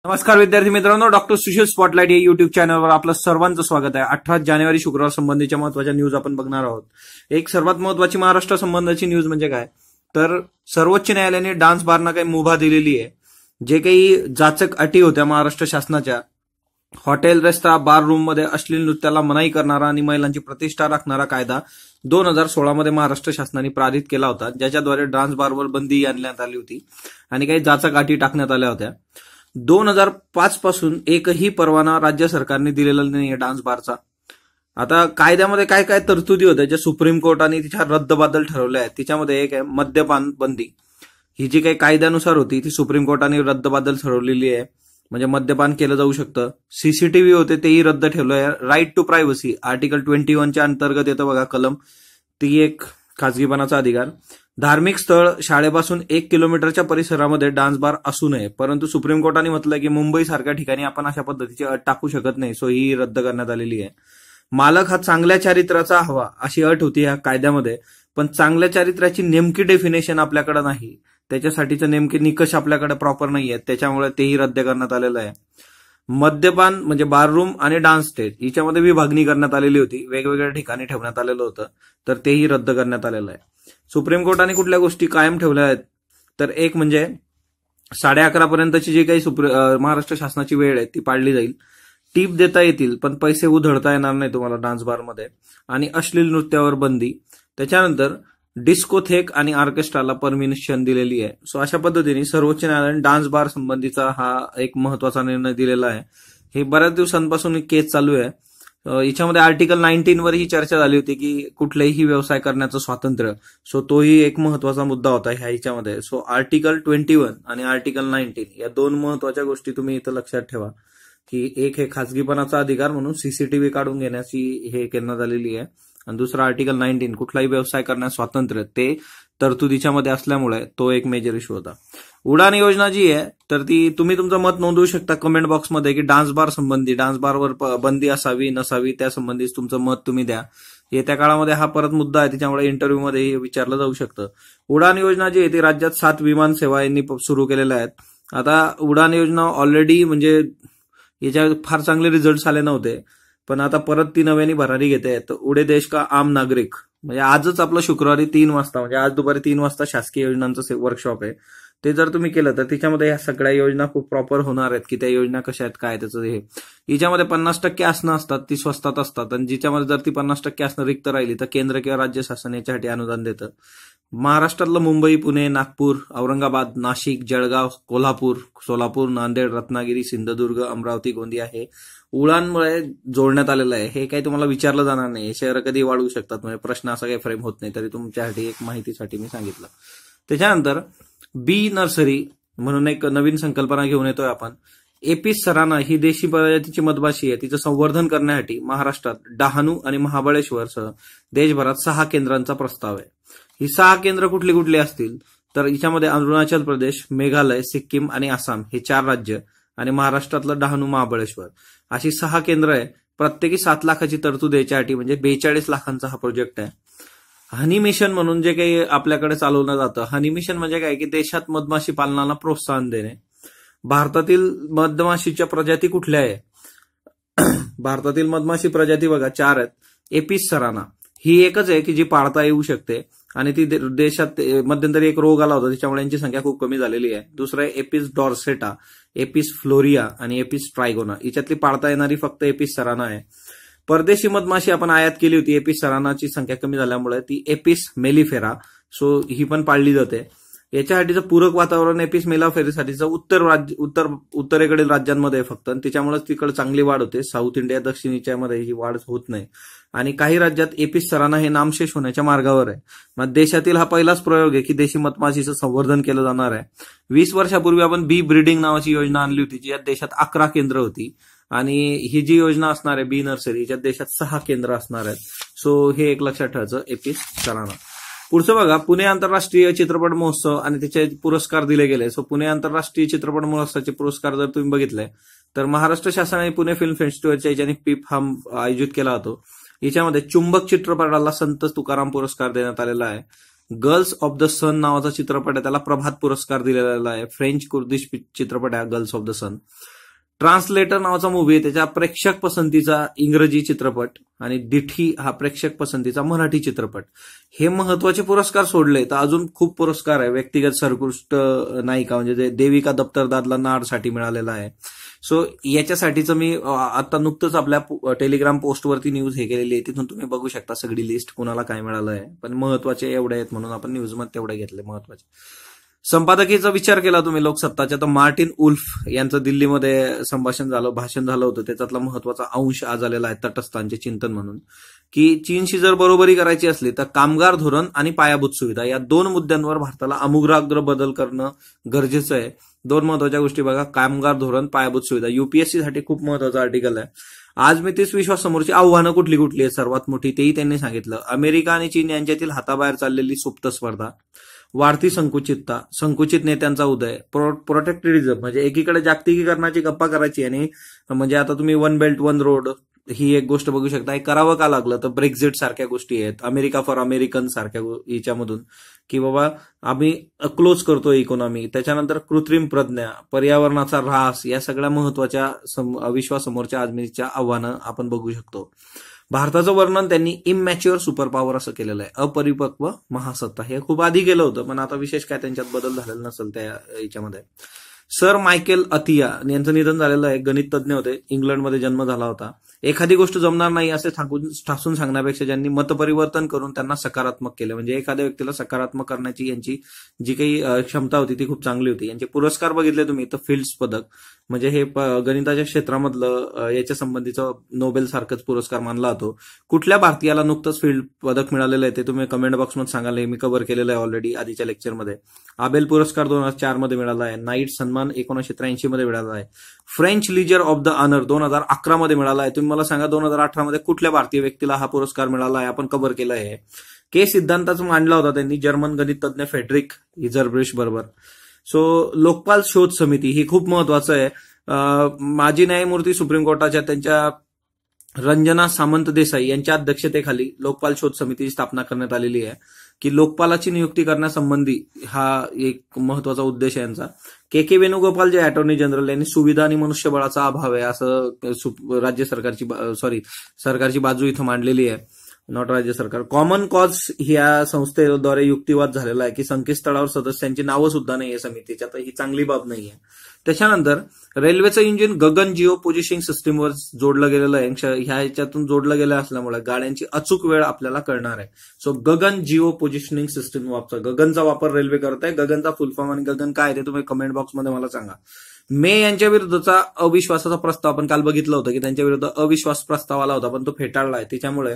नमस्कार विद्यार्थी मित्रांनो, डॉक्टर सुशील स्पॉटलाइट या युट्यूब चॅनलवर आपलं सर्वांचं स्वागत आहे। 18 जानेवारी शुक्रवार संबंधीच्या महत्त्वाच्या न्यूज आपण बघणार आहोत। एक सर्वात महत्त्वाची महाराष्ट्र संबंधाची न्यूज म्हणजे काय तर सर्वोच्च न्यायालयाने डान्स बारना काही मुभा दिलेली आहे। जे काही जाचक अटी होत्या महाराष्ट्र शासनाच्या, हॉटेल, रेस्टॉरंट, बार रूम मध्ये अश्लील नृत्याला मनाई करणारा आणि महिलांची प्रतिष्ठा राखणारा कायदा 2016 मध्ये महाराष्ट्र शासनाने पारित केला होता, ज्याच्याद्वारे डान्स बारवर बंदी आणण्यात आली होती आणि काही जाचक अटी टाकण्यात आल्या होत्या। 2005 पासून एकही परवाना राज्य सरकारने दिलेला नाहीये डान्स बारचा। आता कायद्यामध्ये काय काय तरतुदी होत्या ज्या सुप्रीम कोर्टाने तिच्या रद्दबातल ठरवल्या आहेत, तिच्यामध्ये एक आहे मद्यपान बंदी। ही जी काही कायद्यानुसार होती ती सुप्रीम कोर्टाने रद्दबातल ठरवलेली आहे, म्हणजे मद्यपान केलं जाऊ शकतं। सीसीटीव्ही होते तेही रद्द ठेवलंय। राईट टू प्रायव्हसी आर्टिकल 21 च्या अंतर्गत येतं बघा कलम, ती एक खासगीपणाचा अधिकार। धार्मिक स्थळ, शाळेपासून 1 किलोमीटरच्या परिसरामध्ये डान्स बार असू नये, परंतु सुप्रीम कोर्टाने म्हटलं की मुंबई सारख्या ठिकाणी आपण अशा पद्धतीची अट टाकू शकत नाही, सो ही रद्द करण्यात आलेली आहे। मालक हा चांगल्या चारित्र्याचा हवा अशी अट होती या कायद्यामध्ये, पण चांगल्या चारित्र्याची नेमकी डेफिनेशन आपल्याकडे नाही, त्याच्यासाठीचे नेमके निकष आपल्याकडे प्रॉपर नाही आहेत, त्याच्यामुळे तेही रद्द करण्यात आलेलं आहे। मद्यपान म्हणजे बाररूम आणि डान्स स्टेज याच्यामध्ये विभागणी करण्यात आलेली होती, वेगवेगळ्या ठिकाणी ठेवण्यात आलेलं होतं, तर तेही रद्द करण्यात आलेलं आहे। सुप्रीम कोर्टाने कुठल्या गोष्टी कायम ठेवल्या आहेत तर एक म्हणजे 11:30 पर्यंतची जी काही महाराष्ट्र शासनाची वेळ आहे ती पाळली जाईल। टीप देता येतील पण पैसे उधळता येणार नाही तुम्हाला डान्स बारमध्ये, आणि अश्लील नृत्यावर बंदी। त्याच्यानंतर डिस्कोथेक आणि ऑर्केस्ट्राला परमिशन दिलेली आहे। सो अशा पद्धतीने सर्वोच्च न्यायालयाने डान्स बार संबंधीचा हा एक महत्वाचा निर्णय दिलेला आहे। हे बऱ्याच दिवसांपासून केस चालू आहे। याच्यामध्ये आर्टिकल 19 वर ही चर्चा झाली होती की कुठलेही व्यवसाय करण्याचं स्वातंत्र्य, सो तोही एक महत्वाचा मुद्दा होता ह्याच्यामध्ये। सो आर्टिकल 21 आणि आर्टिकल 19 या दोन महत्वाच्या गोष्टी तुम्ही इथं लक्षात ठेवा की एक हे खासगीपणाचा अधिकार म्हणून सीसीटीव्ही काढून घेण्याची हे करण्यात आलेली आहे, आणि दुसरा आर्टिकल 19 कुठलाही व्यवसाय करण्यास स्वातंत्र्य, ते तरतुदीच्या मध्ये असल्यामुळे तो एक मेजर इश्यू होता। उडान योजना जी आहे तर ती तुम्ही तुमचं मत नोंदवू शकता कमेंट बॉक्समध्ये की डान्स बार संबंधी, डान्स बारवर बंदी असावी नसावी त्या संबंधी तुमचं मत तुम्ही द्या। येत्या काळामध्ये हा परत मुद्दा आहे, त्याच्यामुळे इंटरव्ह्यू मध्ये विचारलं जाऊ शकतं। उडान योजना जी आहे ती राज्यात 7 विमान सेवा यांनी सुरू केलेल्या आहेत। आता उडान योजना ऑलरेडी म्हणजे याच्या फार चांगले रिझल्ट आले नव्हते, पण आता परत ती नव्याने भरारी घेते। तर उडे देश का आम नागरिक म्हणजे आजच आपलं शुक्रवारी 3 वाजता म्हणजे आज दुपारी 3 वाजता शासकीय योजनांचं वर्कशॉप आहे, ते जर तुम्ही केलं तर त्याच्यामध्ये ह्या सगळ्या योजना खूप प्रॉपर होणार आहेत की त्या योजना कशा आहेत काय त्याचं हे। हिच्यामध्ये 50% आसनं असतात ती स्वस्तात असतात, आणि जिच्यामध्ये जर ती 50% आसनं रिक्त राहिली तर केंद्र किंवा राज्य शासन याच्यासाठी अनुदान देतं। महाराष्ट्रातलं मुंबई, पुणे, नागपूर, औरंगाबाद, नाशिक, जळगाव, कोल्हापूर, सोलापूर, नांदेड, रत्नागिरी, सिंधुदुर्ग, अमरावती, गोंदिया हे उडानमुळे जोडण्यात आलेलं आहे। हे काही तुम्हाला विचारलं जाणार नाही, शहरं कधी वाढवू शकतात, म्हणजे प्रश्न असा काही फ्रेम होत नाही, तरी तुमच्यासाठी एक माहितीसाठी मी सांगितलं। त्याच्यानंतर बी नर्सरी म्हणून एक नवीन संकल्पना घेऊन येतोय आपण। एपिस सराना ही देशी प्रजातीची मधमाशी आहे, तिचं संवर्धन करण्यासाठी महाराष्ट्रात डहाणू आणि महाबळेश्वरसह देशभरात 6 केंद्रांचा प्रस्ताव आहे। ही 6 केंद्र कुठली कुठली असतील तर याच्यामध्ये अरुणाचल प्रदेश, मेघालय, सिक्कीम आणि आसाम हे 4 राज्य, आणि महाराष्ट्रातलं डहाणू, महाबळेश्वर अशी 6 केंद्र आहे। प्रत्येकी 7 लाखाची तरतूद याच्यासाठी, म्हणजे 42 लाखांचा हा प्रोजेक्ट आहे। हनी मिशन म्हणून जे काही आपल्याकडे चालवलं जातं, हनी मिशन म्हणजे काय की देशात मधमाशी पालनाला प्रोत्साहन देणे। भारतातील मधमाशीच्या प्रजाती कुठल्या आहे? भारतातील मधमाशी प्रजाती बघा 4 आहेत। एपिस सराना ही एकच आहे की जी पाळता येऊ शकते, आणि ती देशात मध्यंतरी एक रोग आला होता त्याच्यामुळे यांची संख्या खूप कमी झालेली आहे। दुसरं आहे एपिस डॉर्सेटा, एपिस फ्लोरिया आणि एपिस ट्रायगोना, याच्यातली पाळता येणारी फक्त एपिस सराना आहे। परदेशी मधमाशी आपण आयात केली होती एपिस सरानाची संख्या कमी झाल्यामुळे, ती एपिस मेलिफेरा, सो ही पण पाळली जाते। याच्यासाठीचं पूरक वातावरण एपिस मेलिफेरासाठीचं उत्तरेकडील राज्यांमध्ये फक्त, आणि त्याच्यामुळे तिकडे चांगली वाढ होते। साऊथ इंडिया, दक्षिणेच्या मध्ये ही वाढ होत नाही, आणि काही राज्यात एपिस सराना हे नामशेष होण्याच्या मार्गावर आहे। मग देशातील हा पहिलाच प्रयोग आहे की देशी मधमाशीचं संवर्धन केलं जाणार आहे। 20 वर्षापूर्वी आपण बी ब्रीडिंग नावाची योजना आणली होती, ज्यात देशात 11 केंद्र होती, आणि ही जी योजना असणार आहे बी नर्सरी, याच्यात देशात 6 केंद्र असणार आहेत। सो हे एक लक्षात ठेवायचं एपिस सराना। पुढचं बघा, पुणे आंतरराष्ट्रीय चित्रपट महोत्सव आणि त्याचे पुरस्कार दिले गेले। सो पुणे आंतरराष्ट्रीय चित्रपट महोत्सवाचे पुरस्कार जर तुम्ही बघितले तर महाराष्ट्र शासनाने पुणे फिल्म फेस्टिवलच्या याच्याने पीप हा आयोजित केला होता। याच्यामध्ये चुंबक चित्रपटाला संत तुकाराम पुरस्कार देण्यात आलेला आहे। गर्ल्स ऑफ द सन नावाचा चित्रपट आहे, त्याला प्रभात पुरस्कार दिलेला आहे। फ्रेंच कुर्दिश चित्रपट आहे girls of the sun. Translator नावाचा मूव्ही आहे त्याच्या प्रेक्षक पसंतीचा इंग्रजी चित्रपट आणि दिठी हा प्रेक्षक पसंतीचा मराठी चित्रपट. हे महत्वाचे पुरस्कार सोडले तर अजून खूप पुरस्कार आहे. व्यक्तिगत सर्वोत्कृष्ट नायिका म्हणजे देविका दप्तरदारला नाडसाठी मिळालेला आहे. सो याच्यासाठीचं मी आता नुकतंच आपल्या टेलिग्राम पोस्टवरती न्यूज हे केलेली आहे, तिथून तुम्ही बघू शकता सगळी लिस्ट कुणाला काय मिळालं आहे. पण महत्वाचे एवढे आहेत म्हणून आपण न्यूजमध्ये तेवढे घेतले महत्वाचे. संपादकीचा विचार केला तुम्ही लोकसत्ताच्या तर मार्टिन उल्फ यांचं दिल्लीमध्ये भाषण झालं होतं. त्याच्यातला महत्वाचा अंश आज आलेला आहे तटस्थांचे चिंतन म्हणून, की चीनशी जर बरोबरी करायची असली तर कामगार धोरण आणि पायाभूत सुविधा या दोन मुद्द्यांवर भारताला आमूलाग्र बदल करणं गरजेचं आहे. दोन महत्वाच्या गोष्टी बघा, कामगार धोरण, पायाभूत सुविधा. युपीएससी साठी खूप महत्वाचं आर्टिकल आहे. आज मी 30 विश्वाससमोरची आव्हानं कुठली कुठली आहेत सर्वात मोठी तेही त्यांनी सांगितलं. अमेरिका आणि चीन यांच्यातील हाताबाहेर चाललेली सुप्त स्पर्धा, वाढती संकुचितता, संकुचित नेत्यांचा उदय, प्रोटेक्टरिझम म्हणजे एकीकडे जागतिकीकरणाची गप्पा करायची आणि म्हणजे आता तुम्ही वन बेल्ट वन रोड ही एक गोष्ट बघू शकता. हे करावं का लागलं तर ब्रेक्झिट सारख्या गोष्टी आहेत, अमेरिका फॉर अमेरिकन सारख्या याच्यामधून, की बाबा आम्ही क्लोज करतो इकॉनॉमी. त्याच्यानंतर कृत्रिम प्रज्ञा, पर्यावरणाचा ऱ्हास, या सगळ्या महत्वाच्या विश्वासमोरच्या आजमीच्या आव्हानं आपण बघू शकतो. भारताचं वर्णन त्यांनी इमॅच्युअर सुपर पॉवर असं केलेलं आहे, अपरिपक्व महासत्ता. हे खूप आधी गेलं होतं पण आता विशेष काय त्यांच्यात बदल झालेला नसेल त्या याच्यामध्ये. सर मायकेल अथिया यांचं निधन झालेलं आहे. गणित तज्ज्ञ होते, इंग्लंडमध्ये जन्म झाला होता. एखादी गोष्ट जमणार नाही असे ठासून सांगण्यापेक्षा ज्यांनी मतपरिवर्तन करून त्यांना सकारात्मक केले, म्हणजे एखाद्या व्यक्तीला सकारात्मक करण्याची यांची जी काही क्षमता होती ती खूप चांगली होती. यांचे पुरस्कार बघितले तुम्ही तर फिल्ड्स पदक म्हणजे हे गणिताच्या क्षेत्रामधलं याच्या संबंधीचं नोबेल सारखंच पुरस्कार मानला जातो. कुठल्या भारतीयाला नुकतंच फील्ड पदक मिळालेलं आहे ते तुम्ही कमेंट बॉक्समध्ये सांगाल, हे मी कव्हर केलेलं आहे ऑलरेडी आधीच्या लेक्चरमध्ये. आबेल पुरस्कार 2004 मध्ये मिळाला आहे. नाईट सन्मान 1983 मध्ये मिळाला आहे. French legion of the honour 2011 मध्ये मिळाला आहे. तुम्ही मला सांगा 2018 मध्ये कुठल्या भारतीय व्यक्तीला हा पुरस्कार मिळाला आहे? आपण कव्हर केलं आहे. के सिद्धांताचा मांडला होता त्यांनी जर्मन गणित तज्ज्ञ फेडरिक इझरब्रिश बरोबर. सो लोकपाल शोध समिती ही खूप महत्वाचं आहे. माजी न्यायमूर्ती सुप्रीम कोर्टाच्या त्यांच्या रंजना सामंत देसाई यांच्या अध्यक्षतेखाली लोकपाल शोध समितीची स्थापना करण्यात आलेली आहे, की लोकपालाची नियुक्ती करण्यासंबंधी हा एक महत्वाचा उद्देश आहे यांचा. के वेणुगोपाल जे अटॉर्नी जनरल यांनी सुविधा आणि मनुष्यबळाचा अभाव आहे असं राज्य सरकारची बाजू इथं मांडलेली आहे, नॉट राज्य सरकार. कॉमन कॉज ह्या संस्थेद्वारे युक्तिवाद झालेला आहे की संकेतस्थळावर सदस्यांची नावं सुद्धा नाहीये समितीच्या, तर ही चांगली बाब नाहीये. त्याच्यानंतर रेल्वेचं इंजिन गगन जिओ पोझिशनिंग सिस्टीमवर जोडलं गेलेलं आहे. ह्या ह्याच्यातून जोडलं गेलं असल्यामुळे गाड्यांची अचूक वेळ आपल्याला कळणार आहे. सो गगन जिओ पोझिशनिंग सिस्टीम वापर, गगनचा वापर रेल्वे करत आहे. गगनचा फुल फॉर्म आणि गगन काय ते तुम्ही कमेंट बॉक्समध्ये मला सांगा. मे यांच्या विरुद्धचा अविश्वासाचा प्रस्ताव आपण काल बघितलं होतं की त्यांच्या विरुद्ध अविश्वास प्रस्ताव आला होता पण तो फेटाळला आहे. त्याच्यामुळे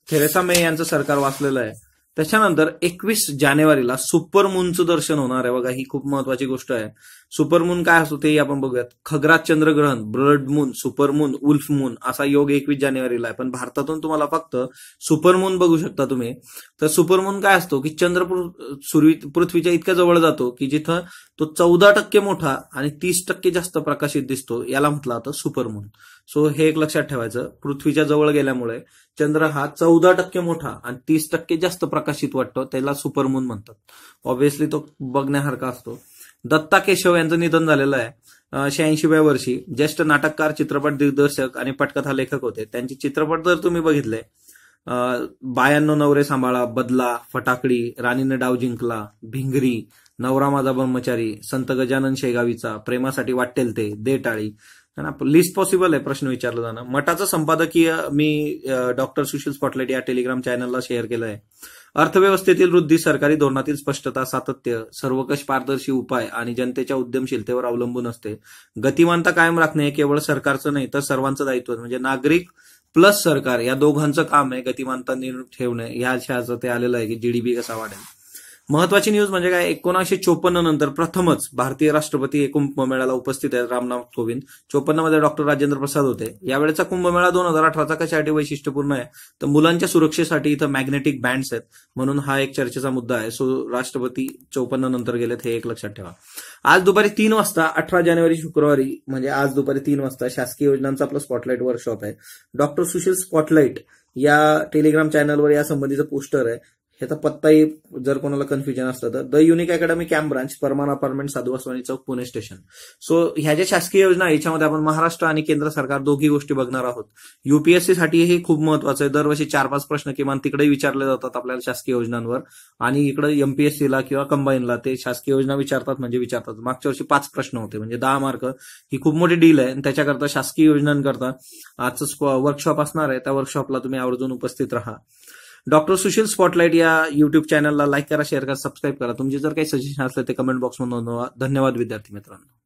थेरेसा मे यांचं सरकार वाचलेलं आहे. त्याच्यानंतर 21 जानेवारीला सुपरमूनचं दर्शन होणार आहे. बघा ही खूप महत्वाची गोष्ट आहे. सुपरमून काय असतो तेही आपण बघूयात. खग्रास चंद्रग्रहण, blood moon, supermoon, wolf moon असा योग 21 जानेवारीला आहे. पण भारतातून तुम्हाला फक्त सुपरमून बघू शकता तुम्ही. तर सुपरमून काय असतो की चंद्र पृथ्वीच्या इतक्या जवळ जातो की जिथं तो 14% मोठा आणि 30% जास्त प्रकाशित दिसतो, याला म्हटलं जातं सुपरमून. सो हे एक लक्षात ठेवायचं. पृथ्वीच्या जवळ गेल्यामुळे चंद्र हा 14% मोठा आणि 30% जास्त प्रकाशित वाटतो, त्याला सुपरमून म्हणतात. ऑब्व्हियसली तो बघण्यासारखा असतो. दत्ता केशव यांचं निधन झालेलं आहे 86व्या वर्षी. ज्येष्ठ नाटककार, चित्रपट दिग्दर्शक आणि पटकथा लेखक होते. त्यांचे चित्रपट जर तुम्ही बघितले 92 नवरे सांभाळा, बदला, फटाकडी, राणीने डाव जिंकला, भिंगरी, नवरा माझा ब्रह्मचारी, संत गजानन शेगावीचा, प्रेमासाठी वाटेल ते, दे टाळी, लिस्ट पॉसिबल आहे प्रश्न विचारला जाणं. मठाचं संपादकीय मी डॉक्टर सुशील स्पॉटलाइट या टेलिग्राम चॅनलला शेअर केलं आहे. अर्थव्यवस्थेतील वृद्धी, सरकारी धोरणातील स्पष्टता, सातत्य, सर्वकष पारदर्शी उपाय आणि जनतेच्या उद्यमशीलतेवर अवलंबून असते. गतिमानता कायम राखणे हे केवळ सरकारचं नाही तर सर्वांचं दायित्व, म्हणजे नागरिक प्लस सरकार या दोघांचं काम आहे गतिमानता ठेवणे. ह्या अशाचं ते आलेलं आहे की जीडीपी कसा वाढेल. महत्वाची न्यूज म्हणजे काय, 1954 नंतर प्रथमच भारतीय राष्ट्रपती कुंभमेळ्याला उपस्थित आहेत रामनाथ कोविंद. 54 मध्ये डॉक्टर राजेंद्र प्रसाद होते. यावेळेचा कुंभमेळा 2018चा कशासाठी वैशिष्ट्यपूर्ण आहे तर मुलांच्या सुरक्षेसाठी इथं मॅग्नेटिक बँड्स आहेत म्हणून हा एक चर्चेचा मुद्दा आहे. सो राष्ट्रपती 54 नंतर गेलेत हे एक लक्षात ठेवा. आज दुपारी 3 वाजता 18 जानेवारी शुक्रवारी म्हणजे आज दुपारी 3 वाजता शासकीय योजनांचा आपलं स्पॉटलाइट वर्कशॉप आहे. डॉक्टर सुशील स्पॉटलाइट या टेलिग्राम चॅनलवर या संबंधीचं पोस्टर आहे. ह्याचा पत्ताही जर कोणाला कन्फ्युजन असलं तर the unique academy camp branch, Parman apartment, साधू वासवानी चौक, पुणे स्टेशन. सो ह्या ज्या शासकीय योजना आहे याच्यामध्ये आपण महाराष्ट्र आणि केंद्र सरकार दोघी गोष्टी बघणार आहोत. युपीएससी साठी हे खूप महत्वाचं आहे. दरवर्षी 4-5 प्रश्न किमान तिकडे विचारले जातात आपल्याला शासकीय योजनांवर, आणि इकडे एमपीएससीला किंवा कंबाईनला ते शासकीय योजना विचारतात म्हणजे विचारतात. मागच्या वर्षी 5 प्रश्न होते म्हणजे 10 मार्क. ही खूप मोठी डील आहे आणि त्याच्याकरता शासकीय योजनांकरता आजचं वर्कशॉप असणार आहे. त्या वर्कशॉपला तुम्ही आवर्जून उपस्थित राहा. डॉक्टर सुशील स्पॉटलाईट या युट्यूब चॅनलला लाईक करा, शेअर करा, सबस्क्राईब करा. तुमचे जर काही सजेशन असले ते कमेंट बॉक्समध्ये नोंदवा. धन्यवाद विद्यार्थी मित्रांनो.